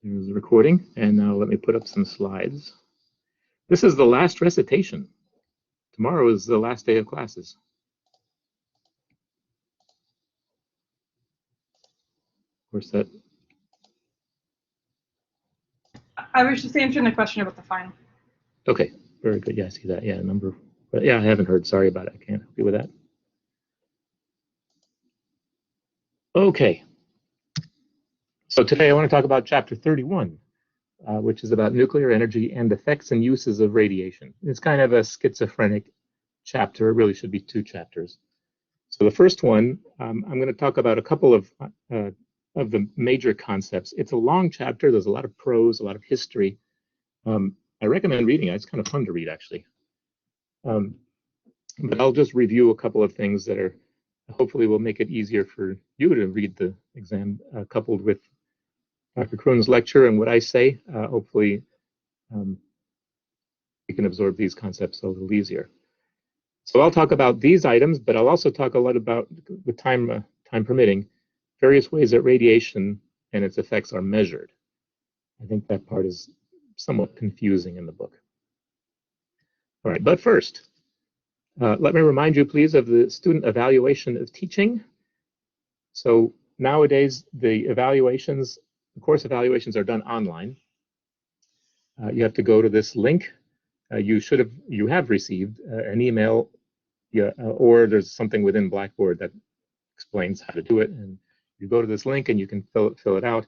There's the recording, and now let me put up some slides. This is the last recitation. Tomorrow is the last day of classes. Of course, that. I was just answering the question about the final. Okay, very good. Yeah, I see that. Yeah, number. But yeah, I haven't heard. Sorry about it. I can't help you with that. Okay. So today I want to talk about chapter 31, which is about nuclear energy and effects and uses of radiation. It's kind of a schizophrenic chapter. It really should be 2 chapters. So the first one, I'm going to talk about a couple of the major concepts. It's a long chapter. There's a lot of prose, a lot of history. I recommend reading it. It's kind of fun to read, actually. But I'll just review a couple of things that are hopefully will make it easier for you to read the exam, coupled with Dr. Kroon's lecture and what I say. Hopefully, you can absorb these concepts a little easier. So I'll talk about these items, but I'll also talk a lot about, with time permitting, various ways that radiation and its effects are measured. I think that part is somewhat confusing in the book. All right, but first, let me remind you, please, of the student evaluation of teaching. So nowadays, the evaluations, the course evaluations are done online. You have to go to this link. You have received an email, or there's something within Blackboard that explains how to do it. And you go to this link and you can fill it out.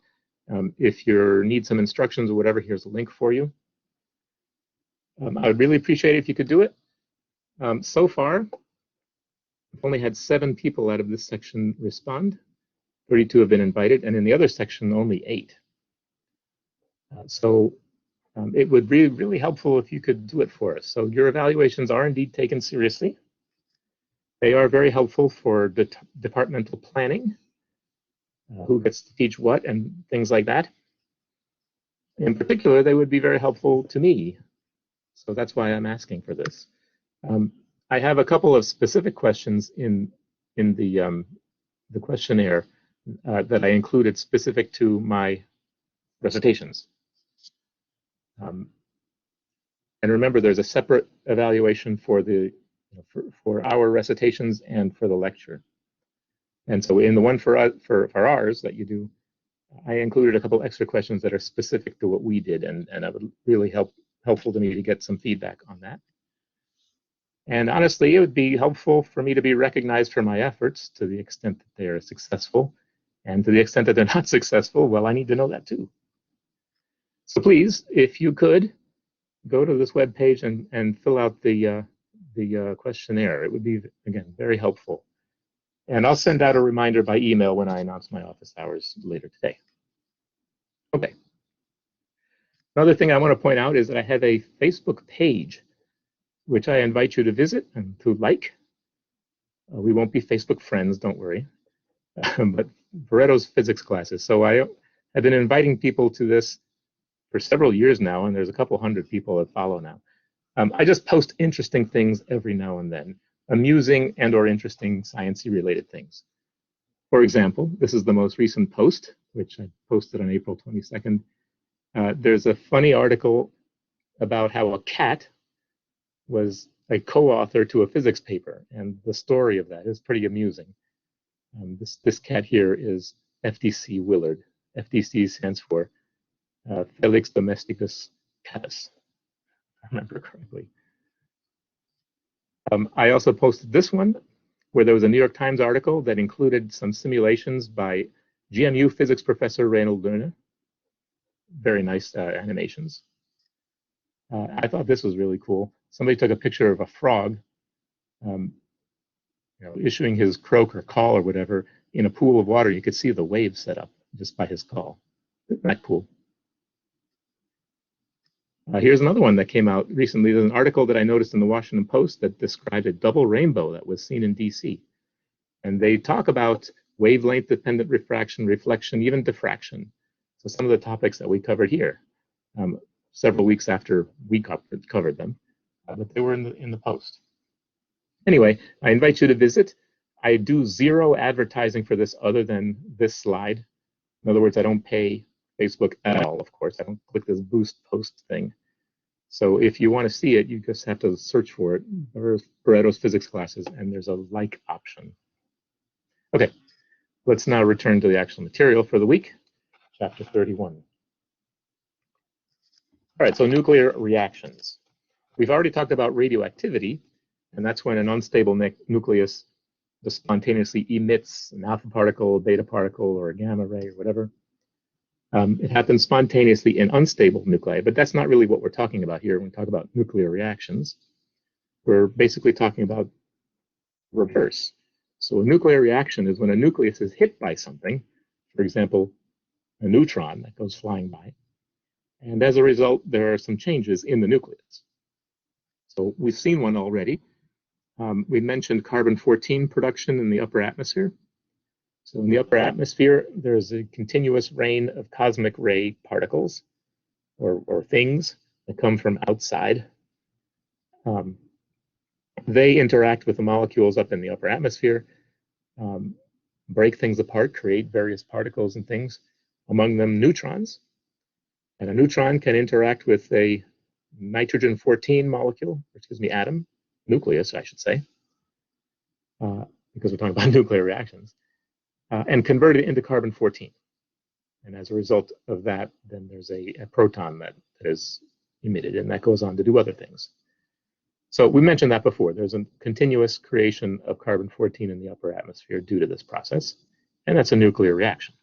If you need some instructions or whatever, here's a link for you. I would really appreciate it if you could do it. So far, I've only had 7 people out of this section respond. 32 have been invited, and in the other section, only 8. So it would be really helpful if you could do it for us. So your evaluations are indeed taken seriously. They are very helpful for departmental planning, who gets to teach what and things like that. In particular, they would be very helpful to me. So that's why I'm asking for this. I have a couple of specific questions in the questionnaire that I included specific to my recitations. And remember, there's a separate evaluation for for our recitations and for the lecture. And so in the one for ours that you do, I included a couple extra questions that are specific to what we did, and that would really helpful to me to get some feedback on that. And honestly, it would be helpful for me to be recognized for my efforts to the extent that they are successful. And to the extent that they're not successful, well, I need to know that too. So please, if you could, go to this web page and fill out the questionnaire. It would be, again, very helpful. And I'll send out a reminder by email when I announce my office hours later today. Okay. Another thing I want to point out is that I have a Facebook page, which I invite you to visit and to like. We won't be Facebook friends, don't worry. But Barretto's physics classes. So I have been inviting people to this for several years now, and there's a couple hundred people that follow now. I just post interesting things every now and then, amusing and or interesting sciencey related things. For example, this is the most recent post, which I posted on April 22nd. There's a funny article about how a cat was a co-author to a physics paper, and the story of that is pretty amusing. This cat here is FDC Willard. FDC stands for Felix Domesticus Catus, if I remember correctly. I also posted this one, where there was a New York Times article that included some simulations by GMU physics professor Reynold Löhne. Very nice animations. I thought this was really cool. Somebody took a picture of a frog issuing his croak or call or whatever in a pool of water. You could see the waves set up just by his call. Isn't that cool? Here's another one that came out recently. There's an article that I noticed in the Washington Post that described a double rainbow that was seen in DC. And they talk about wavelength-dependent refraction, reflection, even diffraction. So some of the topics that we covered here, several weeks after we covered them, but they were in the Post. Anyway, I invite you to visit. I do zero advertising for this other than this slide. In other words, I don't pay Facebook at all, of course. I don't click this boost post thing. So if you want to see it, you just have to search for it, Pareto's physics classes, and there's a like option. Okay, let's now return to the actual material for the week, chapter 31. All right, so nuclear reactions. We've already talked about radioactivity, and that's when an unstable nucleus just spontaneously emits an alpha particle, beta particle, or a gamma ray, or whatever. It happens spontaneously in unstable nuclei, but that's not really what we're talking about here when we talk about nuclear reactions. We're basically talking about reverse. So a nuclear reaction is when a nucleus is hit by something, for example, a neutron that goes flying by, and as a result, there are some changes in the nucleus. So we've seen one already. We mentioned carbon-14 production in the upper atmosphere. So in the upper atmosphere, there's a continuous rain of cosmic ray particles or things that come from outside. They interact with the molecules up in the upper atmosphere, break things apart, create various particles and things, among them neutrons. And a neutron can interact with a nitrogen-14 molecule, atom, nucleus, I should say, because we're talking about nuclear reactions. And convert it into carbon-14. And as a result of that, then there's a proton that is emitted, and that goes on to do other things. So we mentioned that before. There's a continuous creation of carbon-14 in the upper atmosphere due to this process, and that's a nuclear reaction.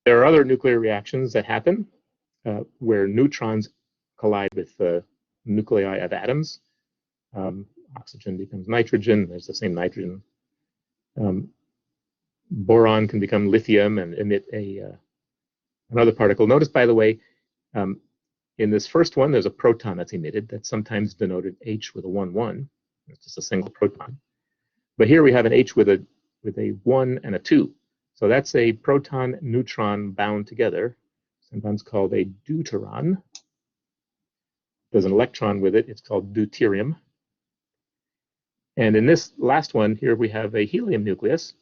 There are other nuclear reactions that happen where neutrons collide with the nuclei of atoms. Oxygen becomes nitrogen. There's the same nitrogen. Boron can become lithium and emit another particle. Notice, by the way, in this first one, there's a proton that's emitted. That's sometimes denoted H with a 1-1. It's just a single proton. But here we have an H with a 1 and a 2. So that's a proton-neutron bound together, sometimes called a deuteron. There's an electron with it. It's called deuterium. And in this last one here, we have a helium nucleus.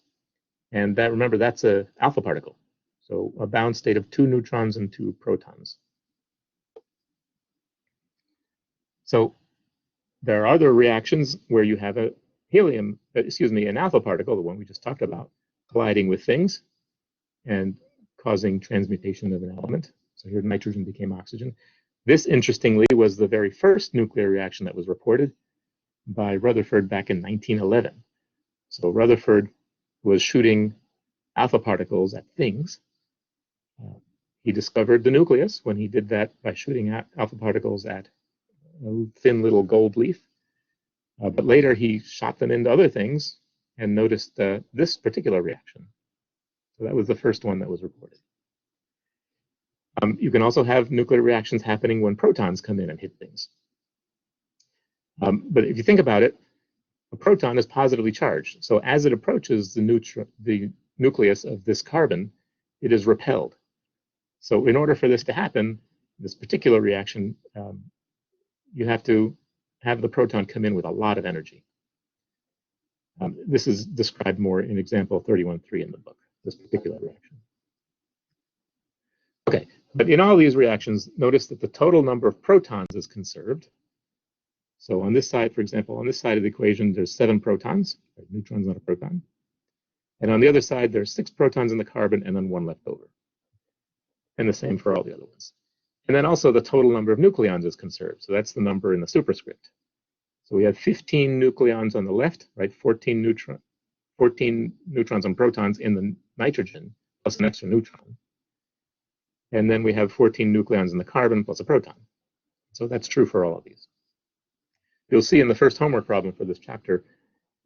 And that, remember, that's an alpha particle. So a bound state of 2 neutrons and 2 protons. So there are other reactions where you have an alpha particle, the one we just talked about, colliding with things and causing transmutation of an element. So here nitrogen became oxygen. This, interestingly, was the very first nuclear reaction that was reported by Rutherford back in 1911. So Rutherford was shooting alpha particles at things. He discovered the nucleus when he did that by shooting alpha particles at a thin little gold leaf. But later he shot them into other things and noticed this particular reaction. So that was the first one that was reported. You can also have nuclear reactions happening when protons come in and hit things. But if you think about it, a proton is positively charged. So as it approaches the nucleus of this carbon, it is repelled. So in order for this to happen, this particular reaction, you have to have the proton come in with a lot of energy. This is described more in example 31.3 in the book, this particular reaction. Okay, but in all these reactions, notice that the total number of protons is conserved. So on this side, for example, on this side of the equation, there's 7 protons, neutrons, not a proton. And on the other side, there's 6 protons in the carbon and then 1 left over. And the same for all the other ones. And then also the total number of nucleons is conserved. So that's the number in the superscript. So we have 15 nucleons on the left, right? 14 neutrons and protons in the nitrogen, plus an extra neutron. And then we have 14 nucleons in the carbon plus a proton. So that's true for all of these. You'll see in the first homework problem for this chapter,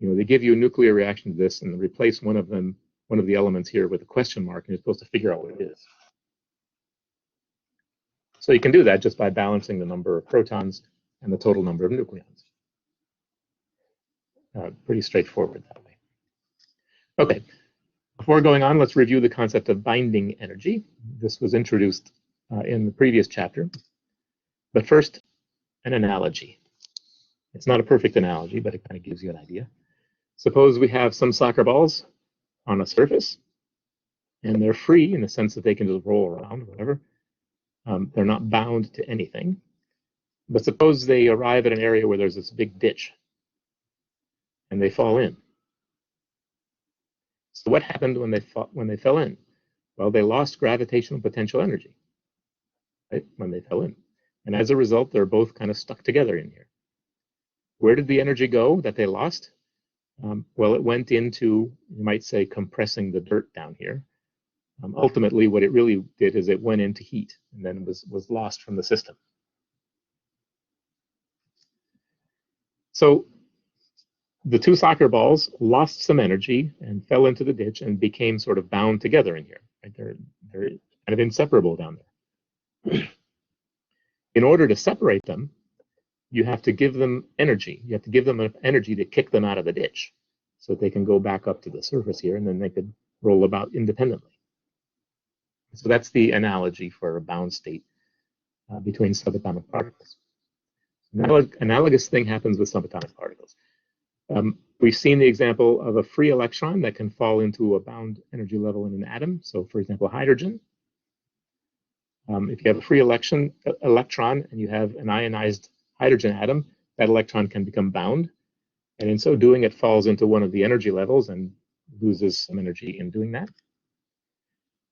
they give you a nuclear reaction to this and replace one of the elements here with a question mark, and you're supposed to figure out what it is. So you can do that just by balancing the number of protons and the total number of nucleons. Pretty straightforward that way. Okay, before going on, let's review the concept of binding energy. This was introduced in the previous chapter. But first, an analogy. It's not a perfect analogy, but it kind of gives you an idea. Suppose we have some soccer balls on a surface, and they're free in the sense that they can just roll around, whatever. They're not bound to anything. But suppose they arrive at an area where there's this big ditch, and they fall in. So what happened when they fell in? Well, they lost gravitational potential energy, right, when they fell in. And as a result, they're both kind of stuck together in here. Where did the energy go that they lost? Well, it went into, you might say, compressing the dirt down here. Ultimately, what it really did is it went into heat and then was lost from the system. So the two soccer balls lost some energy and fell into the ditch and became sort of bound together in here. Right? They're kind of inseparable down there. In order to separate them, you have to give them energy. You have to give them enough energy to kick them out of the ditch so that they can go back up to the surface here, and then they could roll about independently. So that's the analogy for a bound state between subatomic particles. Analogous thing happens with subatomic particles. We've seen the example of a free electron that can fall into a bound energy level in an atom. So for example, hydrogen. If you have a free electron and you have an ionized hydrogen atom, that electron can become bound. And in so doing, it falls into one of the energy levels and loses some energy in doing that.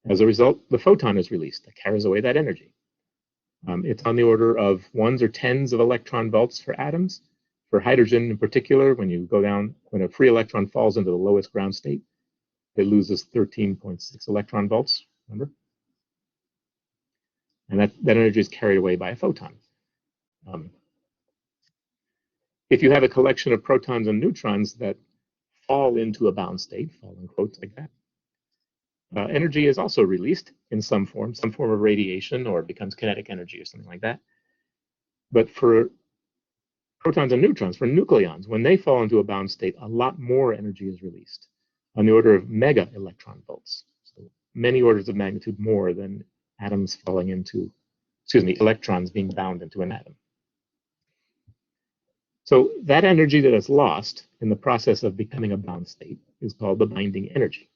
As a result, the photon is released that carries away that energy. It's on the order of ones or tens of electron volts for atoms. For hydrogen in particular, when a free electron falls into the lowest ground state, it loses 13.6 electron volts, remember? And that energy is carried away by a photon. If you have a collection of protons and neutrons that fall into a bound state, fall in quotes like that, energy is also released in some form of radiation, or it becomes kinetic energy or something like that. But for protons and neutrons, for nucleons, when they fall into a bound state, a lot more energy is released on the order of mega electron volts. So many orders of magnitude more than atoms falling into, electrons being bound into an atom. So that energy that is lost in the process of becoming a bound state is called the binding energy.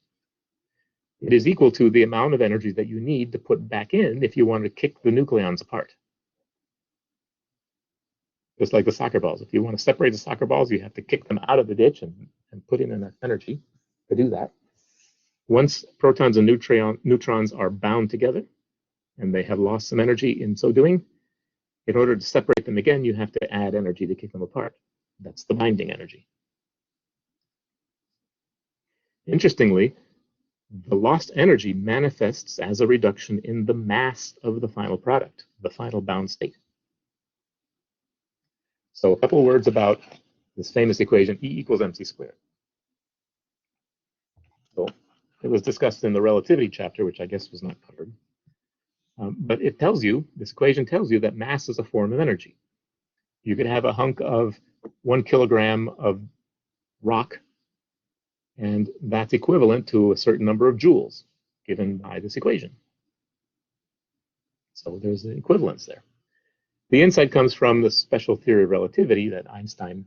It is equal to the amount of energy that you need to put back in if you want to kick the nucleons apart. Just like the soccer balls. If you want to separate the soccer balls, you have to kick them out of the ditch and put in enough energy to do that. Once protons and neutrons are bound together and they have lost some energy in so doing, in order to separate them again, you have to add energy to kick them apart. That's the binding energy. Interestingly, the lost energy manifests as a reduction in the mass of the final product, the final bound state. So a couple of words about this famous equation, E equals mc squared. So it was discussed in the relativity chapter, which I guess was not covered. But it tells you, this equation tells you that mass is a form of energy. You could have a hunk of 1 kilogram of rock, and that's equivalent to a certain number of joules given by this equation. So there's an equivalence there. The insight comes from the special theory of relativity that Einstein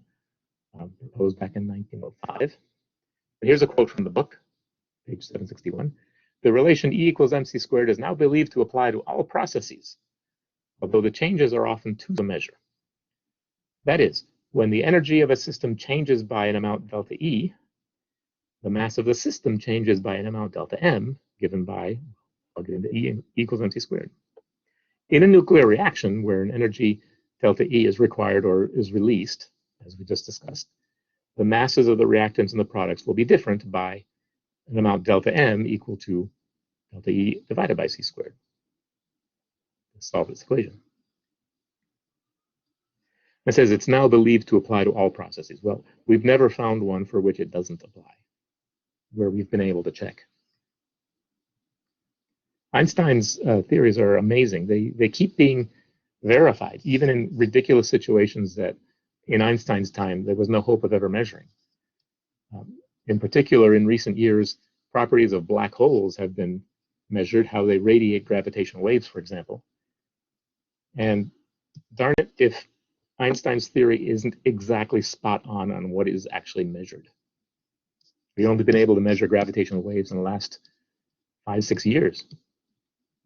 proposed back in 1905. And here's a quote from the book, page 761. The relation E equals mc squared is now believed to apply to all processes, although the changes are often to the measure. That is, when the energy of a system changes by an amount delta E, the mass of the system changes by an amount delta M, given by, I'll get into E equals mc squared. In a nuclear reaction where an energy delta E is required or is released, as we just discussed, the masses of the reactants and the products will be different by an amount delta M equal to delta E divided by c squared. Let's solve this equation. It says it's now believed to apply to all processes. Well, we've never found one for which it doesn't apply, where we've been able to check. Einstein's theories are amazing. They keep being verified, even in ridiculous situations that in Einstein's time there was no hope of ever measuring. In particular, in recent years, properties of black holes have been measured, how they radiate gravitational waves, for example. And darn it, if Einstein's theory isn't exactly spot on what is actually measured. We've only been able to measure gravitational waves in the last 5, 6 years.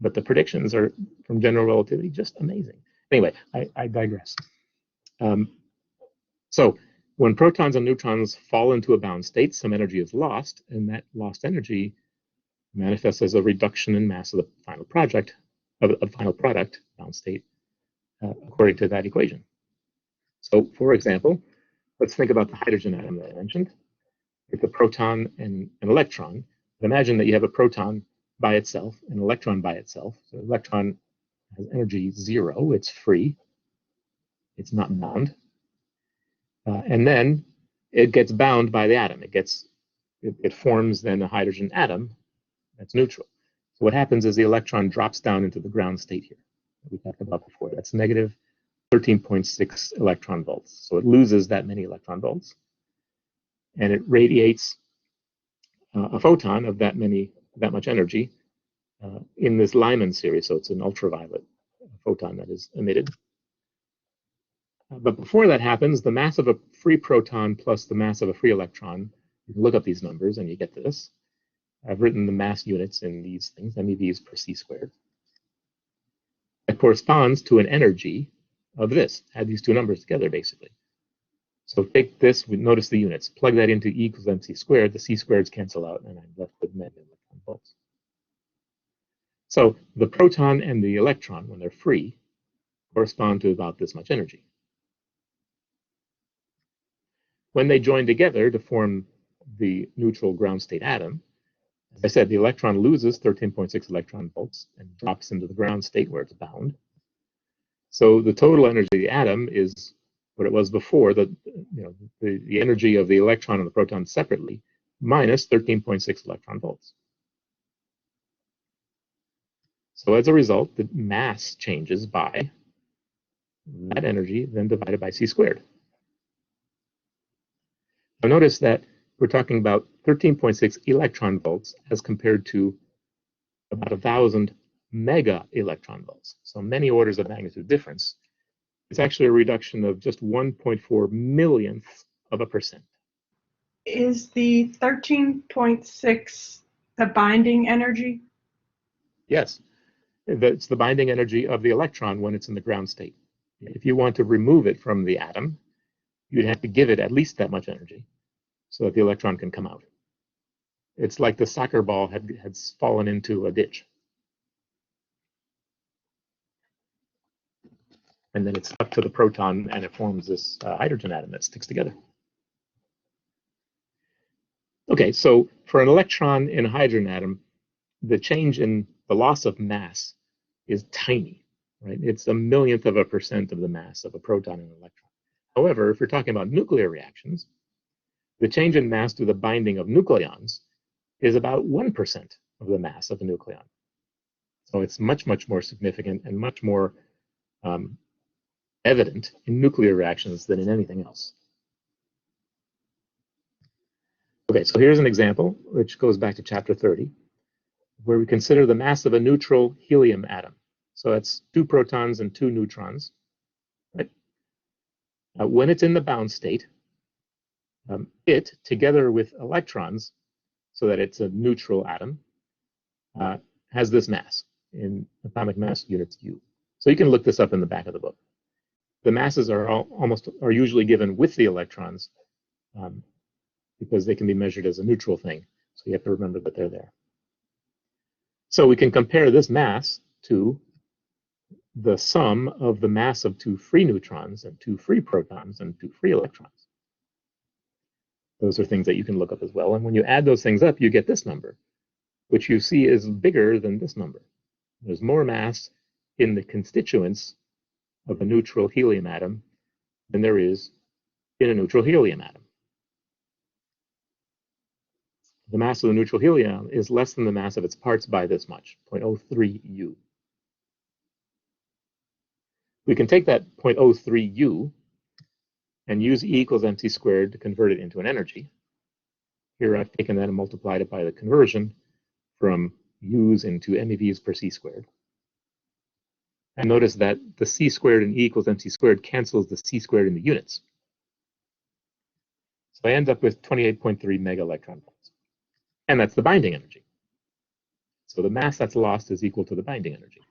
But the predictions are from general relativity just amazing. Anyway, I digress. So when protons and neutrons fall into a bound state, some energy is lost, and that lost energy manifests as a reduction in mass of the final product, bound state, according to that equation. So, for example, let's think about the hydrogen atom that I mentioned. It's a proton and an electron. But imagine that you have a proton by itself, an electron by itself. So the electron has energy 0, it's free, it's not bound. And then it gets bound by the atom. It forms then a hydrogen atom that's neutral. So what happens is the electron drops down into the ground state here that we talked about before. That's negative 13.6 electron volts. So it loses that many electron volts, and it radiates a photon of that much energy in this Lyman series. So it's an ultraviolet photon that is emitted. But before that happens, the mass of a free proton plus the mass of a free electron, you can look up these numbers and you get this. I've written the mass units in these things, MeVs per c squared. That corresponds to an energy of this. Add these two numbers together, basically. So take this, notice the units, plug that into E equals mc squared, the c squareds cancel out, and I'm left with net electron volts. So the proton and the electron, when they're free, correspond to about this much energy. When they join together to form the neutral ground state atom, as I said, the electron loses 13.6 electron volts and drops into the ground state where it's bound. So the total energy of the atom is what it was before, the energy of the electron and the proton separately, minus 13.6 electron volts. So as a result, the mass changes by that energy then divided by c squared. Now notice that we're talking about 13.6 electron volts as compared to about 1,000 mega electron volts. So many orders of magnitude difference. It's actually a reduction of just 1.4 millionths of a percent. Is the 13.6 the binding energy? Yes, it's the binding energy of the electron when it's in the ground state. If you want to remove it from the atom, you'd have to give it at least that much energy so that the electron can come out. It's like the soccer ball had fallen into a ditch. And then it's stuck to the proton and it forms this hydrogen atom that sticks together. Okay, so for an electron in a hydrogen atom, the change in the loss of mass is tiny, right? It's a millionth of a percent of the mass of a proton and an electron. However, if you're talking about nuclear reactions, the change in mass to the binding of nucleons is about 1% of the mass of a nucleon. So it's much, much more significant and much more evident in nuclear reactions than in anything else. Okay, so here's an example, which goes back to chapter 30, where we consider the mass of a neutral helium atom. So that's 2 protons and 2 neutrons. Right? When it's in the bound state, it, together with electrons, so that it's a neutral atom, has this mass in atomic mass units U. So you can look this up in the back of the book. The masses are usually given with the electrons because they can be measured as a neutral thing. So you have to remember that they're there. So we can compare this mass to the sum of the mass of 2 free neutrons and 2 free protons and 2 free electrons. Those are things that you can look up as well. And when you add those things up, you get this number, which you see is bigger than this number. There's more mass in the constituents of a neutral helium atom than there is in a neutral helium atom. The mass of the neutral helium is less than the mass of its parts by this much, 0.03 U. We can take that 0.03 U and use E equals mc squared to convert it into an energy. Here I've taken that and multiplied it by the conversion from U's into MeVs per c squared. And notice that the c squared in E equals mc squared cancels the c squared in the units. So I end up with 28.3 mega electron volts. And that's the binding energy. So the mass that's lost is equal to the binding energy.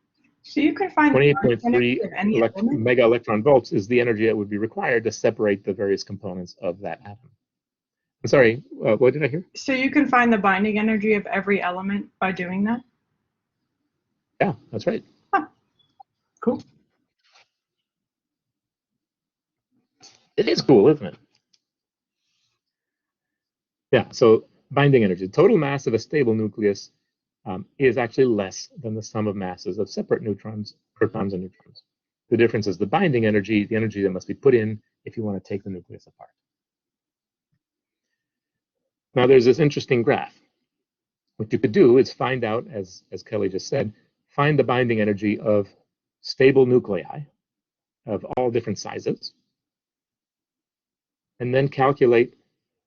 So you can find the binding energy of any 28.3 element? mega electron volts is the energy that would be required to separate the various components of that atom. I'm sorry, what did I hear? So you can find the binding energy of every element by doing that? Yeah, that's right. Huh. Cool. It is cool, isn't it? Yeah, so binding energy. The total mass of a stable nucleus is actually less than the sum of masses of separate neutrons, protons, and neutrons. The difference is the binding energy, the energy that must be put in if you want to take the nucleus apart. Now there's this interesting graph. What you could do is find out, as Kelly just said, find the binding energy of stable nuclei of all different sizes, and then calculate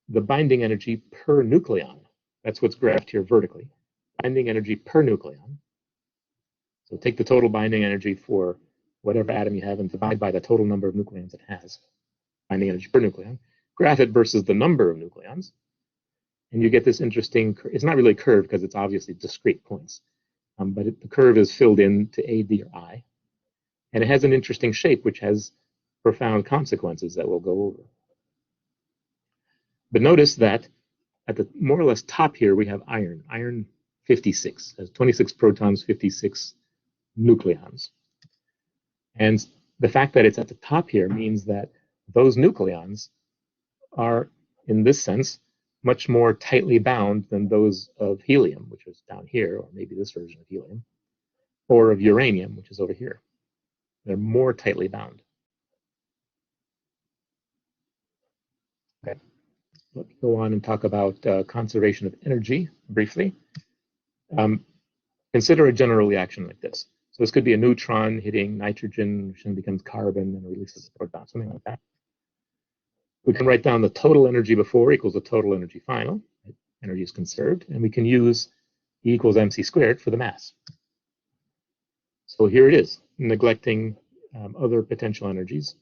the binding energy per nucleon. That's what's graphed here vertically. Binding energy per nucleon. So take the total binding energy for whatever atom you have and divide by the total number of nucleons it has. Binding energy per nucleon. Graph it versus the number of nucleons. And you get this interesting, it's not really a curve because it's obviously discrete points. But the curve is filled in to A, D, or I. And it has an interesting shape, which has profound consequences that we'll go over. But notice that at the more or less top here, we have iron. Iron 56 has 26 protons, 56 nucleons. And the fact that it's at the top here means that those nucleons are, in this sense, much more tightly bound than those of helium, which is down here, or maybe this version of helium, or of uranium, which is over here. They're more tightly bound. Okay. Let me go on and talk about conservation of energy briefly. Consider a general reaction like this. So this could be a neutron hitting nitrogen, which then becomes carbon and releases a proton, something like that. We can write down the total energy before equals the total energy final. Energy is conserved, and we can use E equals mc squared for the mass. So here it is, neglecting other potential energies.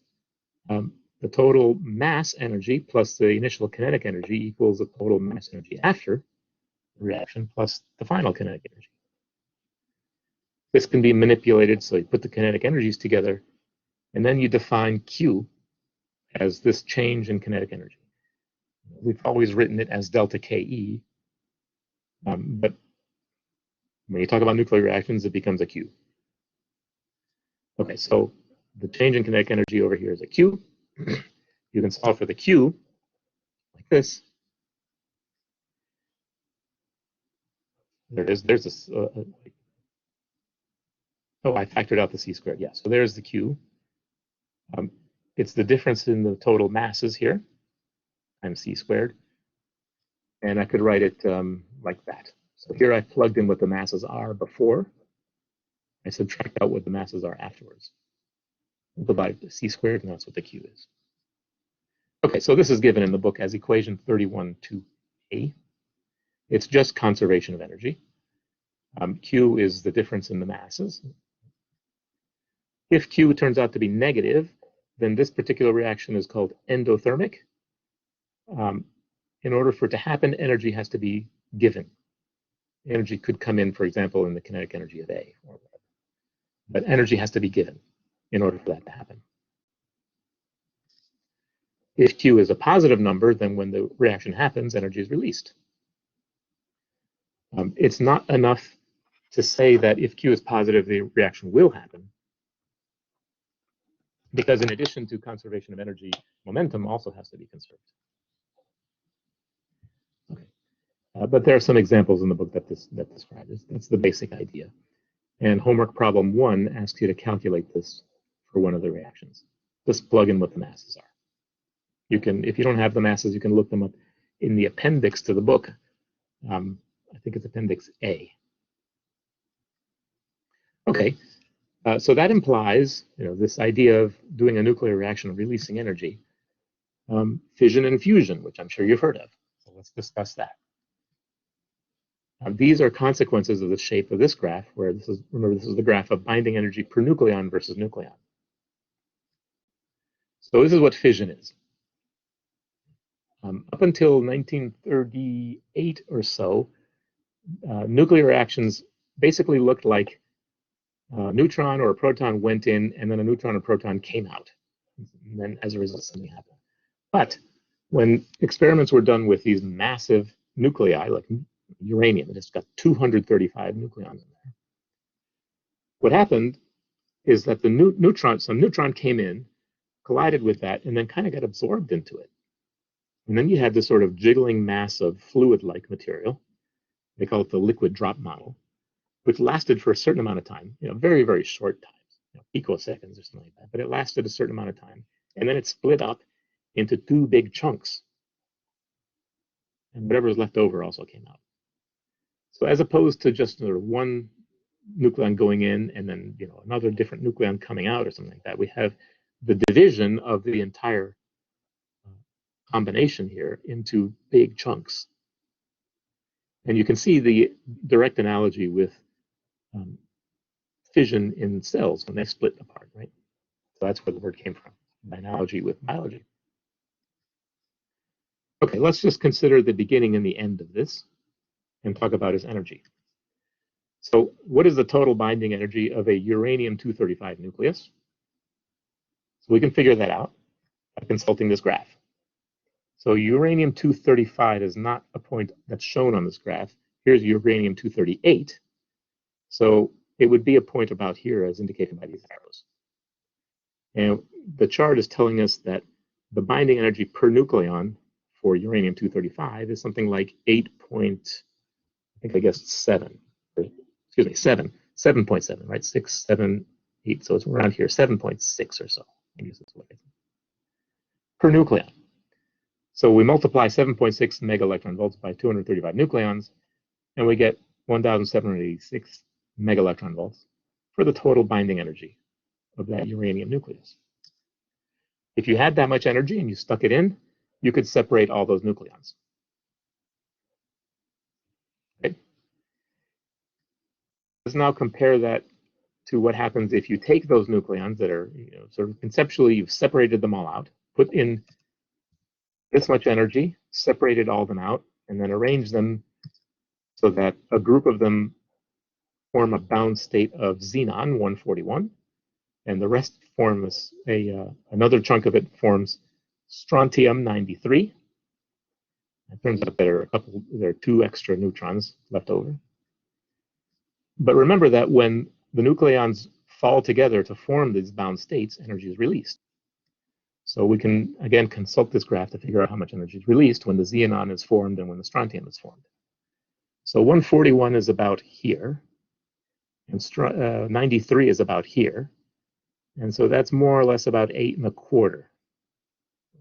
The total mass energy plus the initial kinetic energy equals the total mass energy after the reaction plus the final kinetic energy. This can be manipulated, so you put the kinetic energies together, and then you define Q as this change in kinetic energy. We've always written it as delta KE, but when you talk about nuclear reactions, it becomes a Q. Okay, so the change in kinetic energy over here is a Q. You can solve for the Q like this. There it is. There's this. Oh, I factored out the C squared. Yeah, so there's the Q. It's the difference in the total masses here, times C squared. And I could write it like that. So here I plugged in what the masses are before. I subtract out what the masses are afterwards. Divide C squared, and that's what the Q is. Okay, so this is given in the book as equation 31-2a. It's just conservation of energy. Q is the difference in the masses. If Q turns out to be negative, then this particular reaction is called endothermic. In order for it to happen, energy has to be given. Energy could come in, for example, in the kinetic energy of A, or whatever. But energy has to be given in order for that to happen. If Q is a positive number, then when the reaction happens, energy is released. It's not enough to say that if Q is positive, the reaction will happen. Because in addition to conservation of energy, momentum also has to be conserved. Okay. But there are some examples in the book that describe this. That's the basic idea. And homework problem 1 asks you to calculate this for one of the reactions. Just plug in what the masses are. You can, if you don't have the masses, you can look them up in the appendix to the book. I think it's Appendix A. Okay, so that implies, this idea of doing a nuclear reaction and releasing energy, fission and fusion, which I'm sure you've heard of. So let's discuss that. These are consequences of the shape of this graph, where this is, remember, this is the graph of binding energy per nucleon versus nucleon. So this is what fission is. Up until 1938 or so, nuclear reactions basically looked like a neutron or a proton went in, and then a neutron or proton came out. And then as a result, something happened. But when experiments were done with these massive nuclei, like uranium, it's got 235 nucleons in there. What happened is that some neutron came in, collided with that, and then kind of got absorbed into it. And then you had this sort of jiggling mass of fluid-like material. They call it the liquid drop model, which lasted for a certain amount of time, very, very short times, picoseconds or something like that. But it lasted a certain amount of time. And then it split up into two big chunks. And whatever was left over also came out. So as opposed to just sort of one nucleon going in and then another different nucleon coming out or something like that, we have the division of the entire combination here into big chunks. And you can see the direct analogy with fission in cells when they split apart, right? So that's where the word came from, the analogy with biology. Okay, let's just consider the beginning and the end of this and talk about its energy. So what is the total binding energy of a uranium-235 nucleus? So we can figure that out by consulting this graph. So uranium-235 is not a point that's shown on this graph. Here's uranium-238. So it would be a point about here as indicated by these arrows. And the chart is telling us that the binding energy per nucleon for uranium-235 is something like 7.7, right? 6, 7, 8. So it's around here, 7.6 or so. I guess that's what it is. Per nucleon. So we multiply 7.6 mega electron volts by 235 nucleons, and we get 1,786 mega electron volts for the total binding energy of that uranium nucleus. If you had that much energy and you stuck it in, you could separate all those nucleons. Okay. Let's now compare that to what happens if you take those nucleons that are, sort of conceptually, you've separated them all out, put in this much energy, separated all them out, and then arrange them so that a group of them form a bound state of xenon 141, and the rest forms another chunk of it forms strontium 93. It turns out there are 2 extra neutrons left over. But remember that when the nucleons fall together to form these bound states, energy is released. So we can, again, consult this graph to figure out how much energy is released when the xenon is formed and when the strontium is formed. So 141 is about here, and 93 is about here. And so that's more or less about 8.25.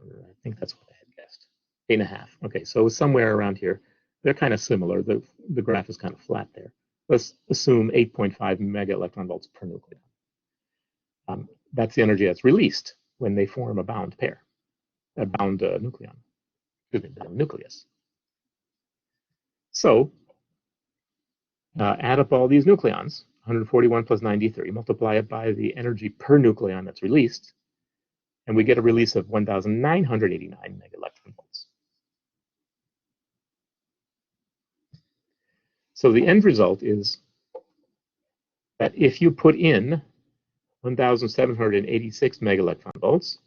I think that's what I had guessed. 8.5. Okay, so somewhere around here. They're kind of similar. The graph is kind of flat there. Let's assume 8.5 mega electron volts per nucleon. That's the energy that's released when they form a bound pair, a bound nucleus. So add up all these nucleons, 141 plus 93, multiply it by the energy per nucleon that's released, and we get a release of 1,989 mega electron volts. So the end result is that if you put in 1,786 mega electron volts,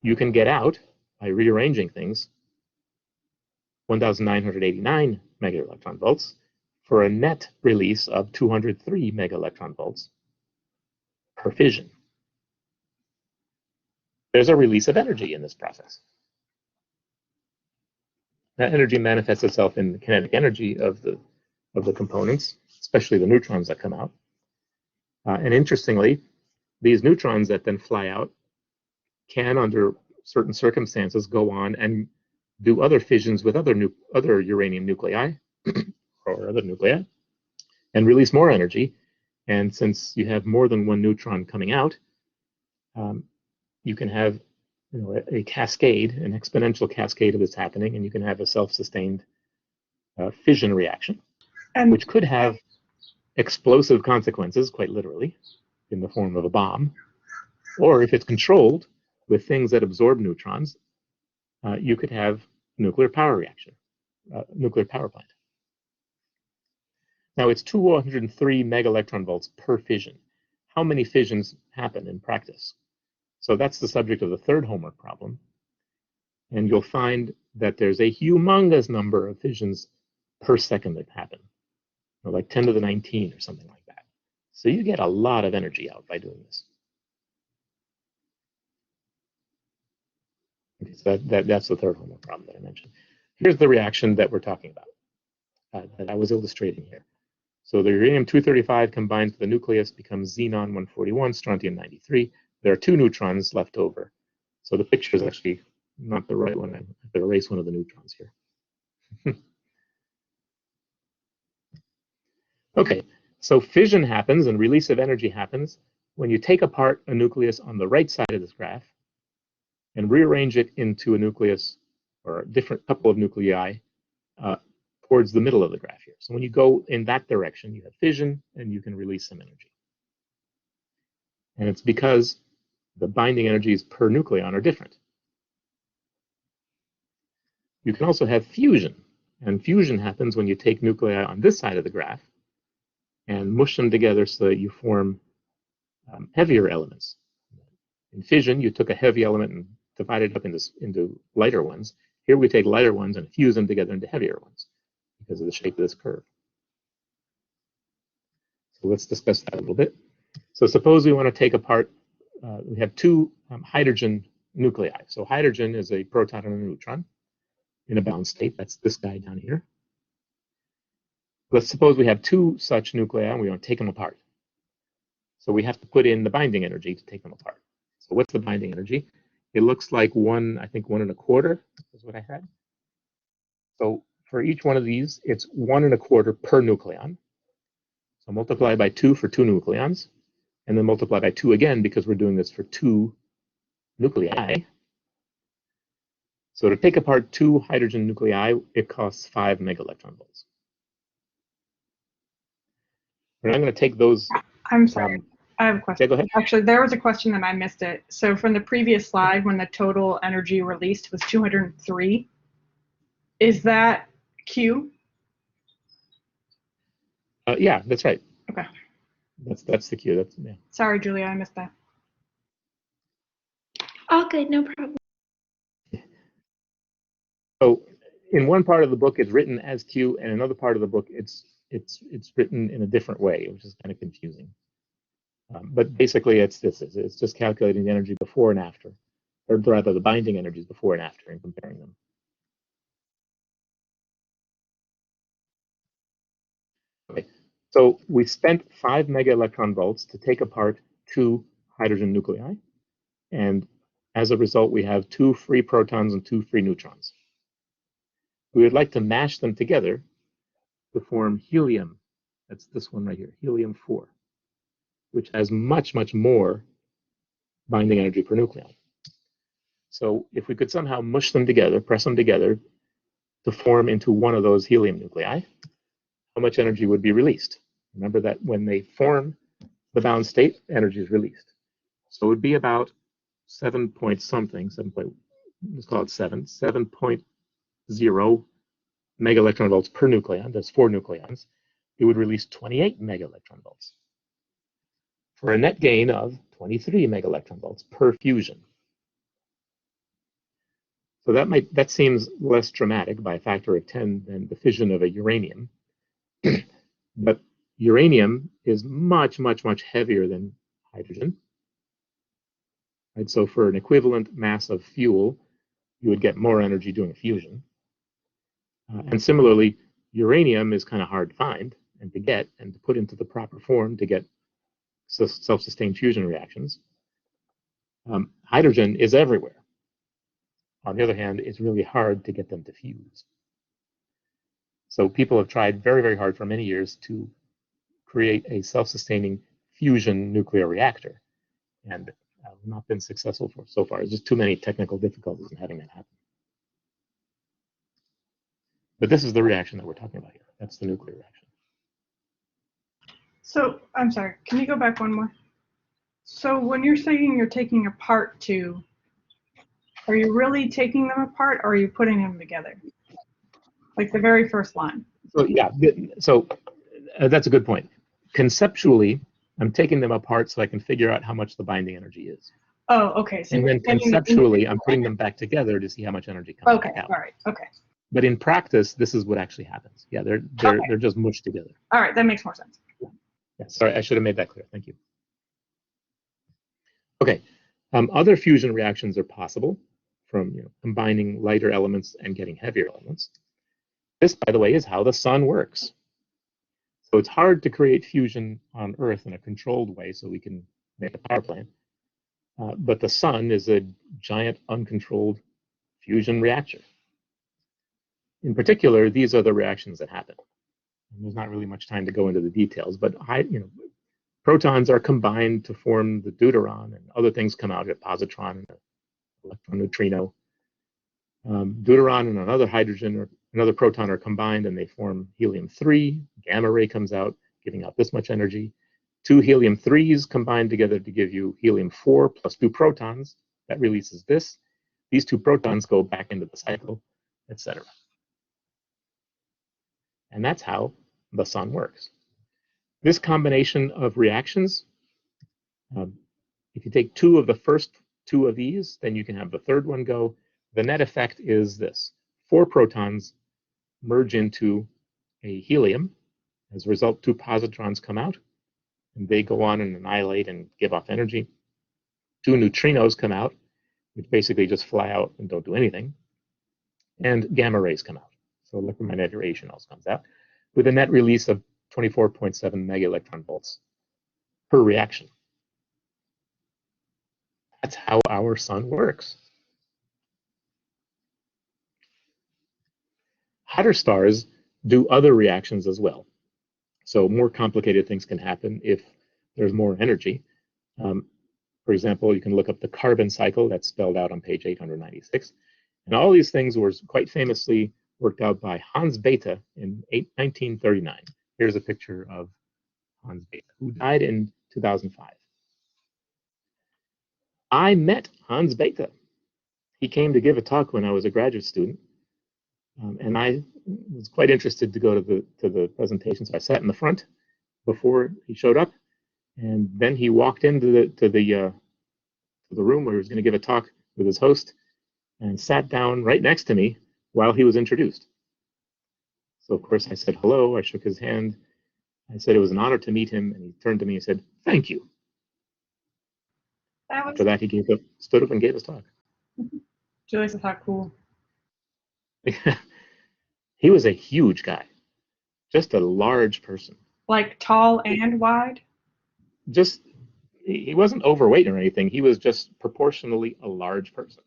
you can get out, by rearranging things, 1,989 mega electron volts for a net release of 203 mega electron volts per fission. There's a release of energy in this process. That energy manifests itself in the kinetic energy of the components, especially the neutrons that come out. And interestingly, these neutrons that then fly out can, under certain circumstances, go on and do other fissions with other uranium nuclei or other nuclei and release more energy. And since you have more than one neutron coming out, you can have a cascade, an exponential cascade of this happening, and you can have a self-sustained fission reaction, which could have explosive consequences, quite literally, in the form of a bomb. Or if it's controlled with things that absorb neutrons, you could have nuclear power reaction, nuclear power plant. Now it's 203 megaelectron volts per fission. How many fissions happen in practice? So that's the subject of the third homework problem. And you'll find that there's a humongous number of fissions per second that happen, like 10 to the 19 or something like that. So you get a lot of energy out by doing this. Okay, so that's the third homework problem that I mentioned. Here's the reaction that we're talking about, that I was illustrating here. So the uranium-235 combines with the nucleus, becomes xenon-141, strontium-93. There are 2 neutrons left over. So the picture is actually not the right one. I have to erase one of the neutrons here. Okay, so fission happens and release of energy happens when you take apart a nucleus on the right side of this graph and rearrange it into a nucleus or a different couple of nuclei towards the middle of the graph here. So when you go in that direction, you have fission and you can release some energy. And it's because the binding energies per nucleon are different. You can also have fusion, and fusion happens when you take nuclei on this side of the graph and mush them together so that you form heavier elements. In fission, you took a heavy element and divided it up into lighter ones. Here we take lighter ones and fuse them together into heavier ones because of the shape of this curve. So let's discuss that a little bit. So suppose we want to take apart, we have 2 hydrogen nuclei. So hydrogen is a proton and a neutron in a bound state. That's this guy down here. Let's suppose we have 2 such nuclei and we want to take them apart. So we have to put in the binding energy to take them apart. So what's the binding energy? It looks like 1, I think 1 1/4 is what I had. So for each one of these, it's 1 1/4 per nucleon. So multiply by 2 for 2 nucleons, and then multiply by 2 again because we're doing this for 2 nuclei. So to take apart 2 hydrogen nuclei, it costs 5 megaelectron volts. And I'm going to take those. I'm sorry. I have a question. Yeah, go ahead. Actually, there was a question and I missed it. So from the previous slide, when the total energy released was 203, is that Q? Yeah, that's right. Okay. That's the Q. Yeah. Sorry, Julia, I missed that. All good, no problem. So in one part of the book, it's written as Q, and another part of the book, it's written in a different way, which is kind of confusing. But basically, it's just calculating the energy before and after, or rather the binding energies before and after, and comparing them. Okay. So we spent 5 megaelectron volts to take apart 2 hydrogen nuclei, and as a result, we have 2 free protons and 2 free neutrons. We would like to mash them together to form helium. That's this one right here, helium-4, which has much, much more binding energy per nucleon. So if we could somehow mush them together, press them together to form into one of those helium nuclei, how much energy would be released? Remember that when they form the bound state, energy is released. So it would be about 7 point something, let's call it 7.0 megaelectron volts per nucleon. That's 4 nucleons. It would release 28 megaelectron volts for a net gain of 23 megaelectron volts per fusion. So that seems less dramatic by a factor of 10 than the fission of a uranium. But uranium is much, much, much heavier than hydrogen. Right? So for an equivalent mass of fuel, you would get more energy doing a fusion. And similarly, uranium is kind of hard to find and to get and to put into the proper form to get self-sustained fusion reactions. Hydrogen is everywhere. On the other hand, it's really hard to get them to fuse. So people have tried very, very hard for many years to create a self-sustaining fusion nuclear reactor, and not been successful so far. There's just too many technical difficulties in having that happen. But this is the reaction that we're talking about here. That's the nuclear reaction. So I'm sorry, can you go back one more? So when you're saying you're taking apart 2, are you really taking them apart or are you putting them together? Like the very first line. So yeah, so That's a good point. Conceptually, I'm taking them apart so I can figure out how much the binding energy is. Oh, okay. So And then conceptually, I'm putting them back together to see how much energy comes okay, back out. all right, okay. But in practice, this is what actually happens. Yeah, they're just mushed together. All right, that makes more sense. Yeah, sorry, I should have made that clear. Thank you. Okay, other fusion reactions are possible from combining lighter elements and getting heavier elements. This, by the way, is how the sun works. So it's hard to create fusion on Earth in a controlled way so we can make a power plant. But the sun is a giant uncontrolled fusion reactor. In particular, these are the reactions that happen. And there's not really much time to go into the details, but protons are combined to form the deuteron, and other things come out, a positron and an electron neutrino. Deuteron and another hydrogen or another proton are combined and they form helium-3. Gamma ray comes out, giving out this much energy. 2 helium-3s combine together to give you helium-4 plus 2 protons. That releases this. These 2 protons go back into the cycle, etc. And that's how the sun works. This combination of reactions, if you take 2 of the first 2 of these, then you can have the third one go. The net effect is this. 4 protons merge into a helium. As a result, 2 positrons come out, and they go on and annihilate and give off energy. 2 neutrinos come out, which basically just fly out and don't do anything. And gamma rays come out. So electromagnetic radiation also comes out, with a net release of 24.7 mega electron volts per reaction. That's how our sun works. Hotter stars do other reactions as well. So more complicated things can happen if there's more energy. For example, you can look up the carbon cycle that's spelled out on page 896. And all these things were quite famously worked out by Hans Bethe in 1939. Here's a picture of Hans Bethe, who died in 2005. I met Hans Bethe. He came to give a talk when I was a graduate student. And I was quite interested to go to the presentation, so I sat in the front before he showed up, and then he walked into the room where he was going to give a talk with his host, and sat down right next to me while he was introduced. So of course I said hello. I shook his hand. I said it was an honor to meet him, and he turned to me and said, "Thank you." After that, he stood up and gave his talk. Julius is how cool. He was a huge guy, just a large person. Like tall and wide? Just, he wasn't overweight or anything. He was just proportionally a large person.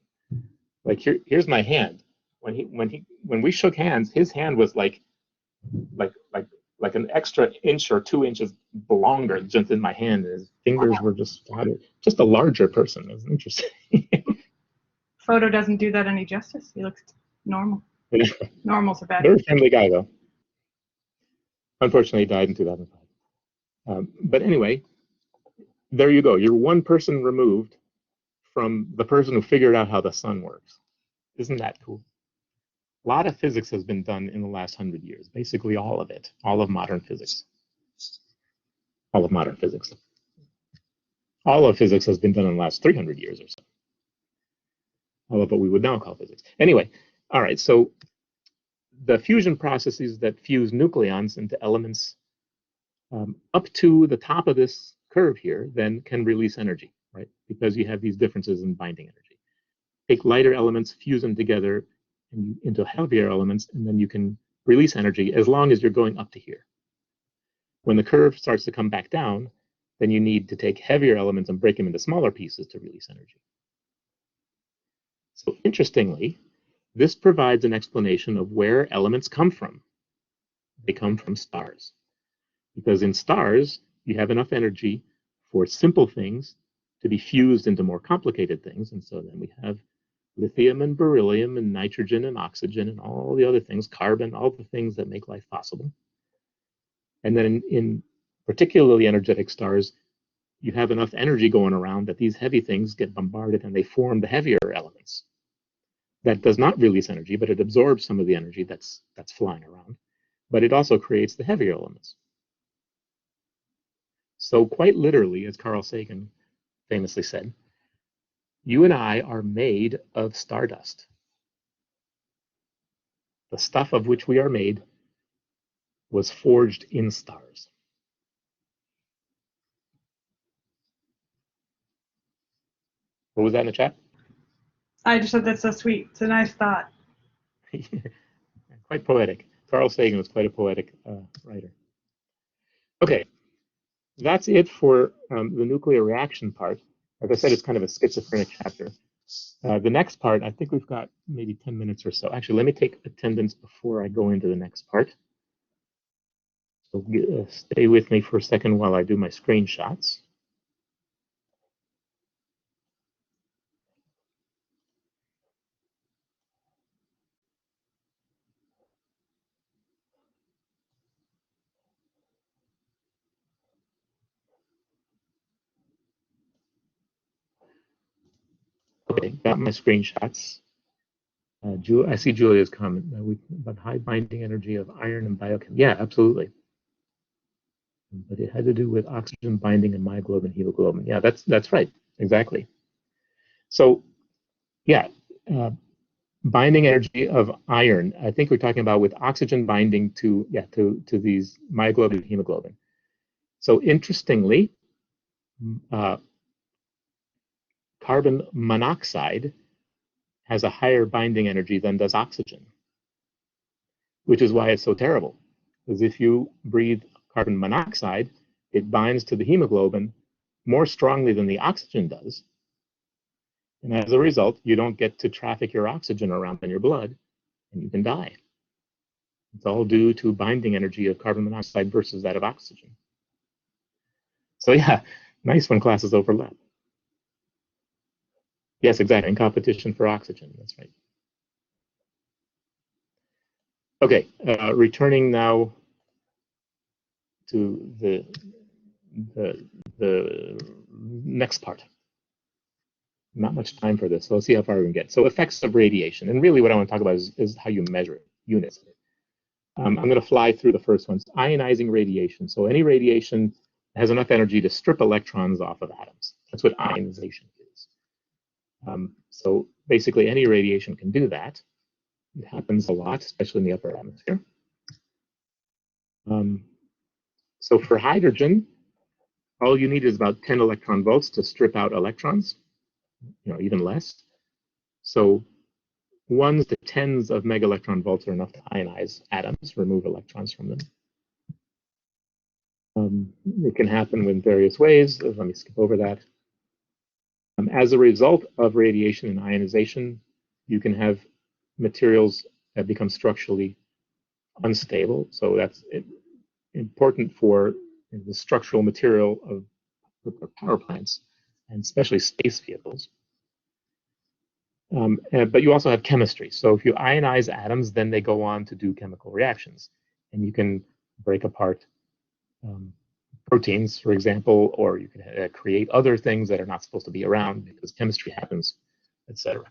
Like here's my hand. When we shook hands, his hand was like an extra inch or 2 inches longer just in my hand. His fingers were just flatter. Just a larger person. It was interesting. Photo doesn't do that any justice. He looks normal. Normal's a bad. Very friendly guy, though. Unfortunately, he died in 2005. But anyway, there you go. You're one person removed from the person who figured out how the sun works. Isn't that cool? A lot of physics has been done in the last 100 years. Basically, all of it. All of modern physics. All of modern physics. All of physics has been done in the last 300 years or so. All of what we would now call physics. Anyway. All right, so the fusion processes that fuse nucleons into elements up to the top of this curve here then can release energy, right? Because you have these differences in binding energy. Take lighter elements, fuse them together into heavier elements, and then you can release energy as long as you're going up to here. When the curve starts to come back down, then you need to take heavier elements and break them into smaller pieces to release energy. So interestingly, this provides an explanation of where elements come from. They come from stars. Because in stars, you have enough energy for simple things to be fused into more complicated things. And so then we have lithium and beryllium and nitrogen and oxygen and all the other things, carbon, all the things that make life possible. And then in particularly energetic stars, you have enough energy going around that these heavy things get bombarded and they form the heavier elements. That does not release energy, but it absorbs some of the energy that's flying around. But it also creates the heavier elements. So quite literally, as Carl Sagan famously said, you and I are made of stardust. The stuff of which we are made was forged in stars. What was that in the chat? I just said that's so sweet. It's a nice thought. Quite poetic. Carl Sagan was quite a poetic writer. Okay, that's it for the nuclear reaction part. Like I said, it's kind of a schizophrenic chapter. The next part, I think we've got maybe 10 minutes or so. Actually, let me take attendance before I go into the next part. So stay with me for a second while I do my screenshots. Okay, got my screenshots. I see Julia's comment about high binding energy of iron and biochem. Yeah, absolutely. But it had to do with oxygen binding and myoglobin, hemoglobin. Yeah, that's right. Exactly. So, yeah, binding energy of iron. I think we're talking about with oxygen binding to these myoglobin, hemoglobin. So interestingly, carbon monoxide has a higher binding energy than does oxygen, which is why it's so terrible. Because if you breathe carbon monoxide, it binds to the hemoglobin more strongly than the oxygen does. And as a result, you don't get to traffic your oxygen around in your blood, and you can die. It's all due to binding energy of carbon monoxide versus that of oxygen. So yeah, nice when classes overlap. Yes, exactly, in competition for oxygen, that's right. Okay, returning now to the next part. Not much time for this, so let's see how far we can get. So effects of radiation, and really what I want to talk about is how you measure it, units. I'm going to fly through the first ones. Ionizing radiation. So any radiation has enough energy to strip electrons off of atoms. That's what ionization is. So basically any radiation can do that. It happens a lot, especially in the upper atmosphere. So for hydrogen, all you need is about 10 electron volts to strip out electrons, even less. So 1s to 10s of mega electron volts are enough to ionize atoms, remove electrons from them. It can happen in various ways. Let me skip over that. As a result of radiation and ionization, you can have materials that become structurally unstable. So that's important for the structural material of power plants, and especially space vehicles. But you also have chemistry. So if you ionize atoms, then they go on to do chemical reactions. And you can break apart proteins, for example, or you can create other things that are not supposed to be around because chemistry happens, etc.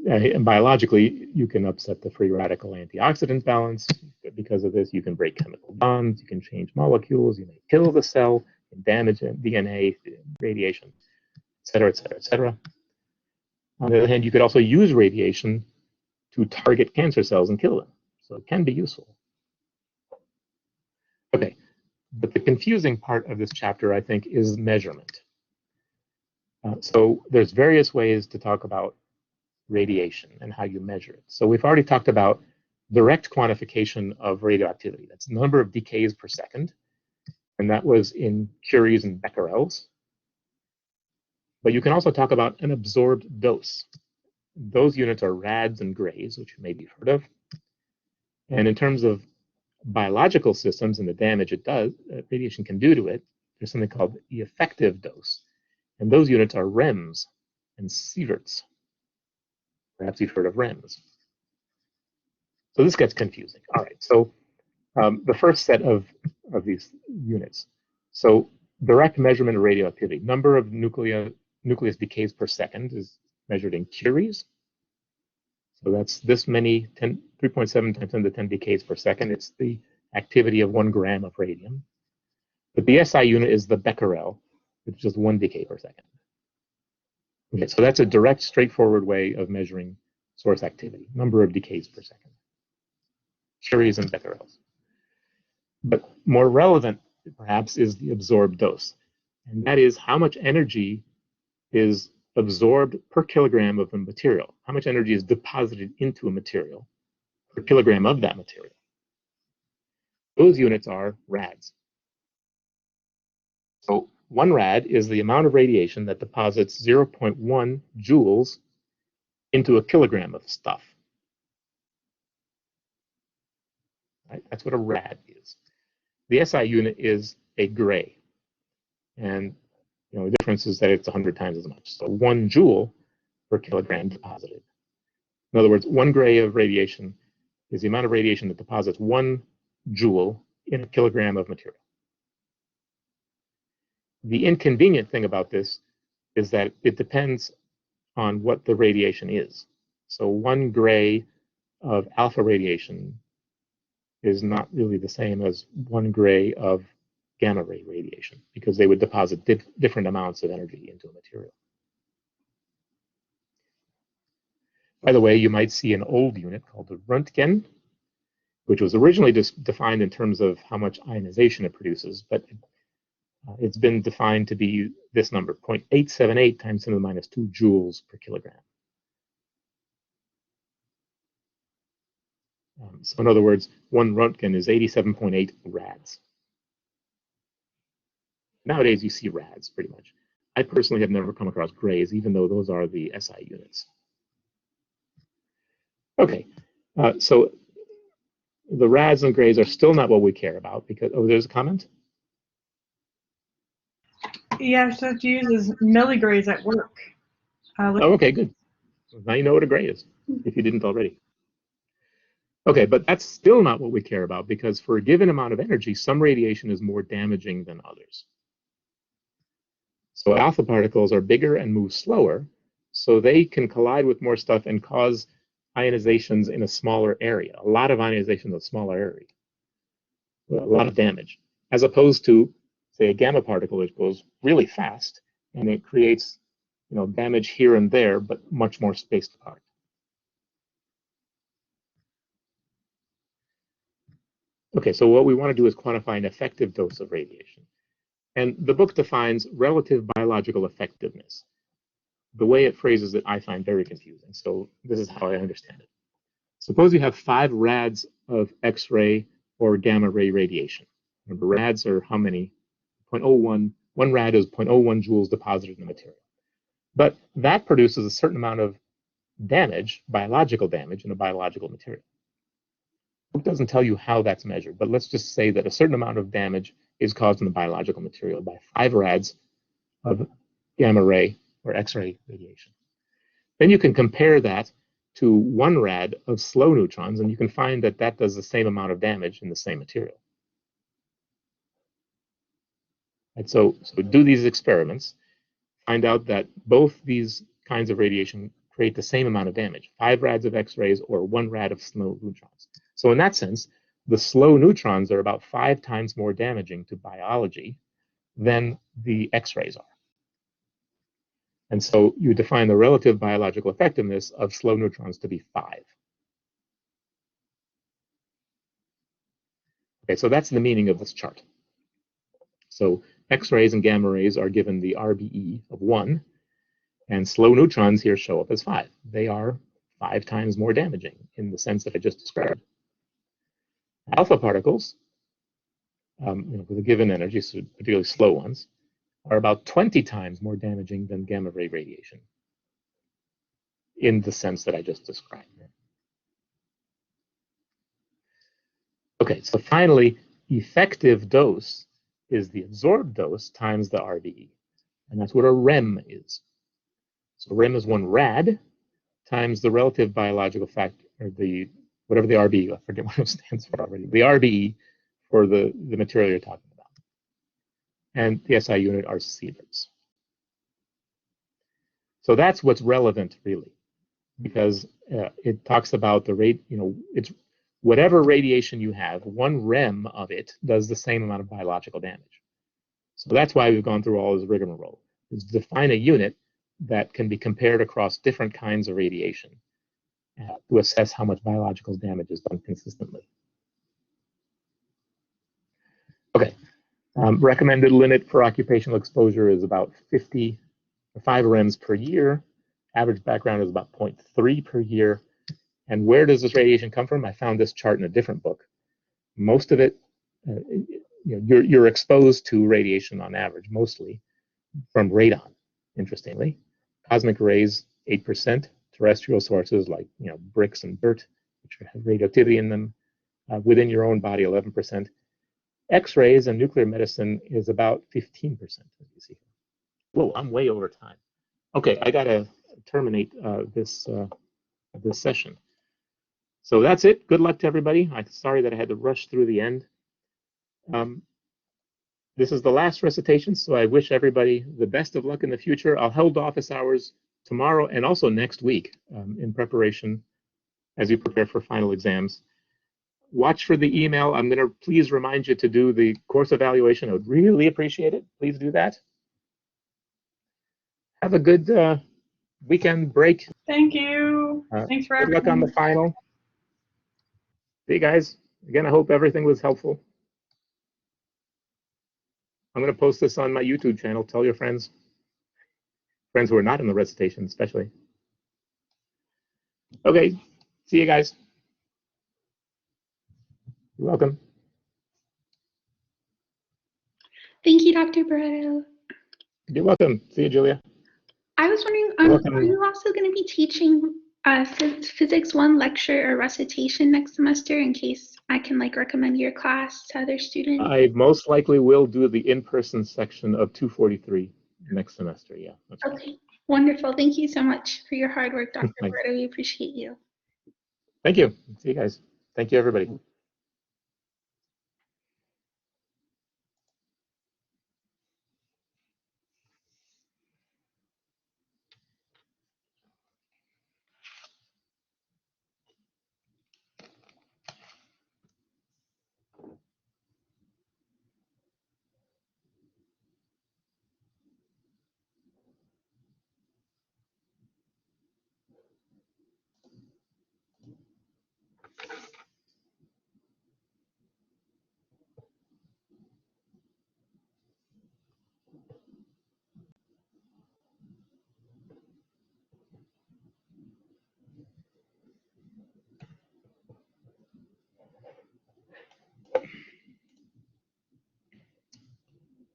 And biologically, you can upset the free radical antioxidant balance. Because of this, you can break chemical bonds, you can change molecules, you may kill the cell, damage DNA, radiation, etc., etc., etc. On the other hand, you could also use radiation to target cancer cells and kill them. So it can be useful. Okay, but the confusing part of this chapter, I think, is measurement. So there's various ways to talk about radiation and how you measure it. So we've already talked about direct quantification of radioactivity. That's the number of decays per second. And that was in curies and becquerels. But you can also talk about an absorbed dose. Those units are rads and grays, which you may be heard of. And in terms of biological systems and the damage it does, radiation can do to it, there's something called the effective dose. And those units are rems and sieverts. Perhaps you've heard of rems. So this gets confusing. All right, so the first set of these units. So direct measurement of radioactivity. Number of nucleus decays per second is measured in curies. So that's this many, 3.7 times 10 to the 10 decays per second. It's the activity of 1 gram of radium. But the SI unit is the becquerel, which is just 1 decay per second. Okay, so that's a direct, straightforward way of measuring source activity, number of decays per second. Curies and becquerels. But more relevant, perhaps, is the absorbed dose. And that is how much energy is absorbed per kilogram of a material. How much energy is deposited into a material per kilogram of that material. Those units are rads. So 1 rad is the amount of radiation that deposits 0.1 joules into a kilogram of stuff. Right? That's what a rad is. The SI unit is a gray. And the difference is that it's 100 times as much. So 1 joule per kilogram deposited. In other words, 1 gray of radiation is the amount of radiation that deposits 1 joule in a kilogram of material. The inconvenient thing about this is that it depends on what the radiation is. So 1 gray of alpha radiation is not really the same as 1 gray of gamma ray radiation, because they would deposit different amounts of energy into a material. By the way, you might see an old unit called the Röntgen, which was originally defined in terms of how much ionization it produces, but it's been defined to be this number, 0.878 times 10 to the minus 2 joules per kilogram. So in other words, 1 Röntgen is 87.8 rads. Nowadays, you see rads pretty much. I personally have never come across grays, even though those are the SI units. Okay, so the rads and grays are still not what we care about because, oh, there's a comment? Yeah, so it uses milligrays at work. Oh, okay, good. Now you know what a gray is, if you didn't already. Okay, but that's still not what we care about, because for a given amount of energy, some radiation is more damaging than others. So alpha particles are bigger and move slower, so they can collide with more stuff and cause ionizations in a smaller area, a lot of ionizations in a smaller area, a lot of damage, as opposed to, say, a gamma particle, which goes really fast, and it creates damage here and there, but much more spaced apart. Okay, so what we want to do is quantify an effective dose of radiation. And the book defines relative biological effectiveness. The way it phrases it, I find very confusing. So this is how I understand it. Suppose you have 5 rads of X-ray or gamma ray radiation. Remember, rads are how many? 0.01. 1 rad is 0.01 joules deposited in the material. But that produces a certain amount of damage, biological damage, in a biological material. The book doesn't tell you how that's measured, but let's just say that a certain amount of damage is caused in the biological material by 5 rads of gamma ray or X-ray radiation. Then you can compare that to 1 rad of slow neutrons, and you can find that that does the same amount of damage in the same material. And so do these experiments, find out that both these kinds of radiation create the same amount of damage, 5 rads of X-rays or 1 rad of slow neutrons. So in that sense, the slow neutrons are about 5 times more damaging to biology than the X-rays are. And so you define the relative biological effectiveness of slow neutrons to be 5. Okay, so that's the meaning of this chart. So X-rays and gamma rays are given the RBE of 1, and slow neutrons here show up as 5. They are 5 times more damaging in the sense that I just described. Alpha particles, with a given energy, so particularly slow ones, are about 20 times more damaging than gamma ray radiation in the sense that I just described. Okay, so finally, effective dose is the absorbed dose times the RBE, and that's what a REM is. So REM is 1 rad times the relative biological factor, or the whatever the RBE, I forget what it stands for already, the RBE for the material you're talking about. And the SI unit are sieverts. So that's what's relevant, really, because it talks about the rate, it's whatever radiation you have, 1 rem of it does the same amount of biological damage. So that's why we've gone through all this rigmarole, is to define a unit that can be compared across different kinds of radiation to assess how much biological damage is done consistently. Okay, recommended limit for occupational exposure is about 5 rems per year. Average background is about 0.3 per year. And where does this radiation come from? I found this chart in a different book. Most of it, you're exposed to radiation on average, mostly from radon, interestingly. Cosmic rays, 8%. Terrestrial sources like bricks and dirt, which have radioactivity in them. Within your own body, 11%. X-rays and nuclear medicine is about 15%, as you see. Whoa, I'm way over time. Okay, I gotta terminate this session. So that's it. Good luck to everybody. I'm sorry that I had to rush through the end. This is the last recitation, so I wish everybody the best of luck in the future. I'll hold office hours tomorrow and also next week in preparation as you prepare for final exams. Watch for the email. I'm going to please remind you to do the course evaluation. I would really appreciate it. Please do that. Have a good weekend break. Thank you. Thanks for Good luck on the final. See you guys. Again, I hope everything was helpful. I'm going to post this on my YouTube channel. Tell your friends who are not in the recitation, especially. Okay, see you guys. You're welcome. Thank you, Dr. Barreto. You're welcome. See you, Julia. I was wondering, are you also going to be teaching Physics 1 lecture or recitation next semester in case I can recommend your class to other students? I most likely will do the in-person section of 243 next semester, yeah. That's okay, right. Wonderful. Thank you so much for your hard work, Dr. Thanks. Barreto. We appreciate you. Thank you. See you guys. Thank you, everybody.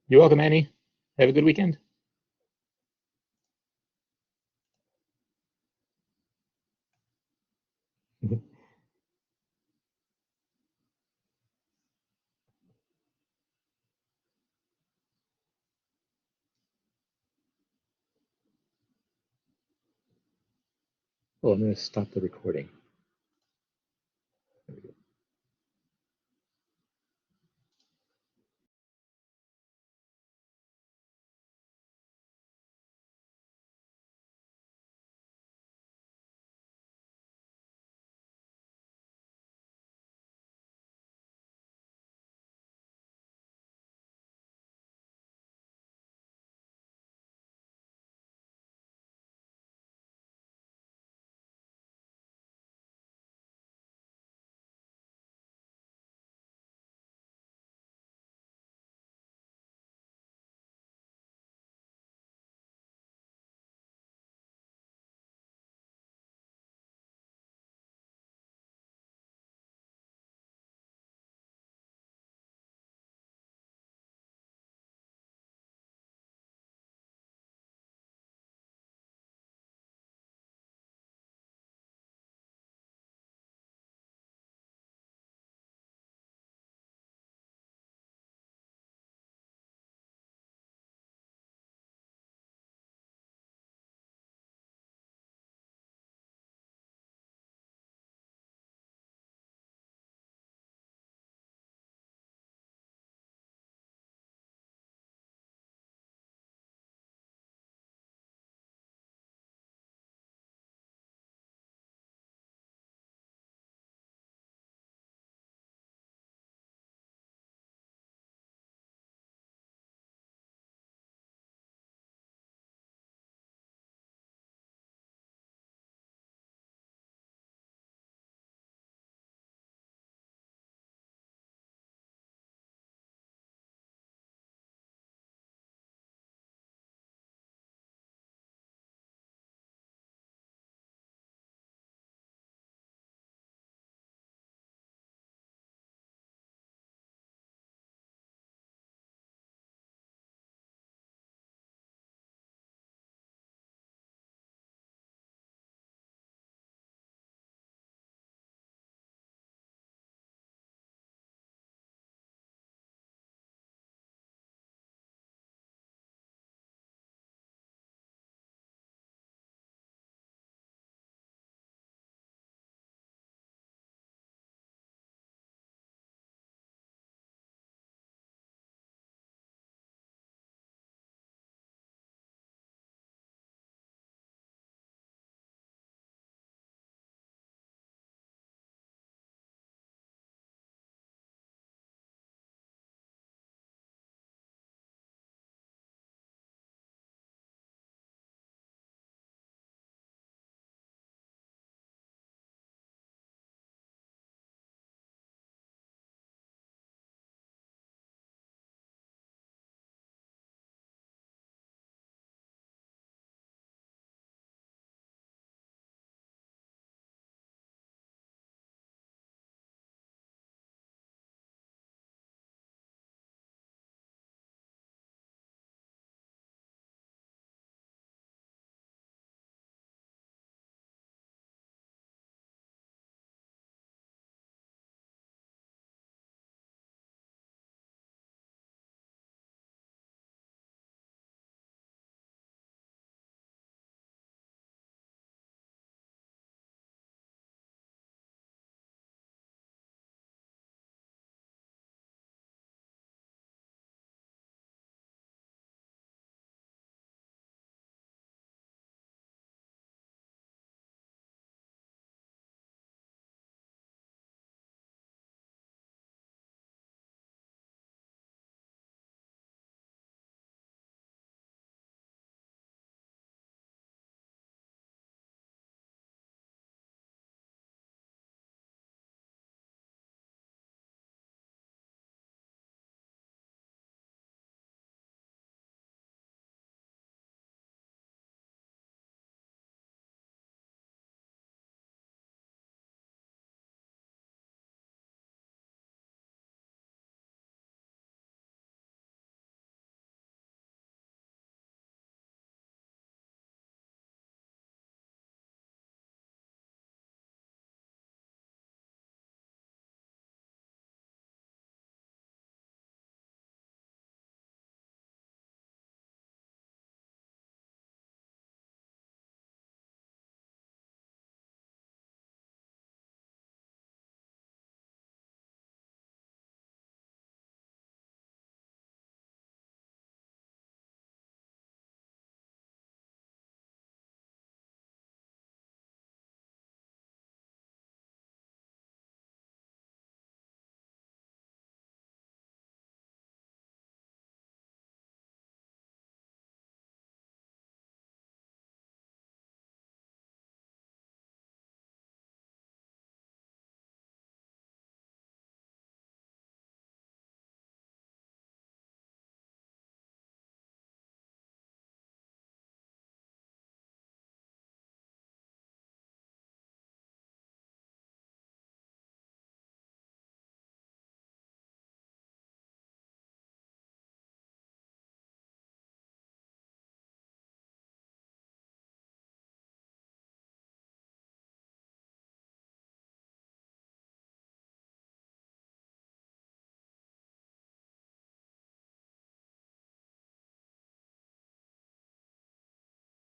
You're welcome, Annie. Have a good weekend. Oh, I'm going to stop the recording.